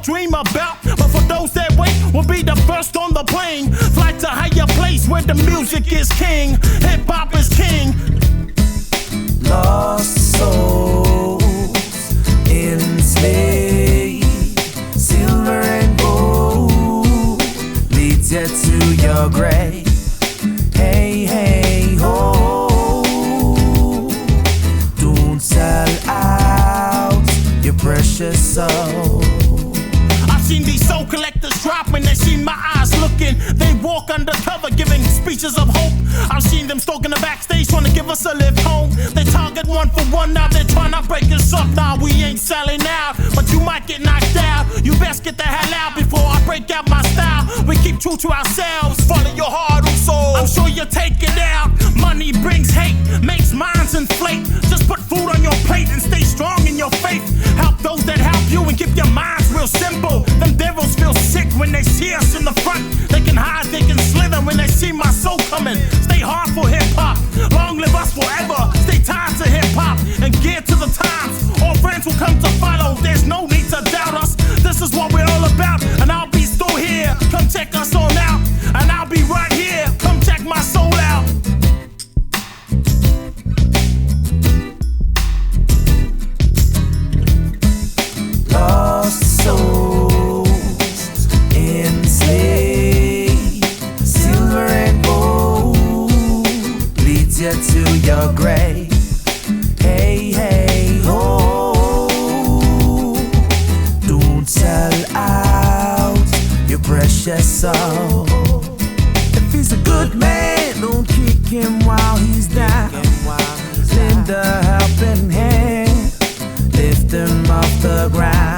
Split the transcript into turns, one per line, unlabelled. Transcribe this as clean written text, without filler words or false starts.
Dream about, but for those that wait, we'll be the first on the plane. Fly to higher place where the music is king, hip hop is king.
Lost souls enslaved, silver and gold leads you to your grave. Hey, hey, ho! Don't sell out your precious soul.
Seen these soul collectors drop when they see my eyes looking. They walk undercover giving speeches of hope. I've seen them stalking the backstage trying to give us a lift home. They target one for one, now they're trying to break us up. Now we ain't selling out, but you might get knocked out. You best get the hell out before I break out my style. We keep true to ourselves, follow your heart and soul. I'm sure you'll take it out. Money brings hate, makes minds inflate. Just put food on your plate and stay strong in your faith. Help those that help you and keep your minds real simple. Them devils feel sick when they see us in the front. They can hide, they can slither when they see my soul coming. Stay hard for hip hop, long live us forever. Stay tied to hip hop and geared to the times. All friends will come to follow, there's no need to doubt us. This is what we're all about, and I'll be still here. Come check us on out, and I'll be right here. Come check my soul out.
Lost souls enslaved, silver and gold leads you to your grave. Hey, hey, ho! Don't sell out your precious soul. If he's a good man, don't kick him while he's down. Lend a helping hand, lift him off the ground.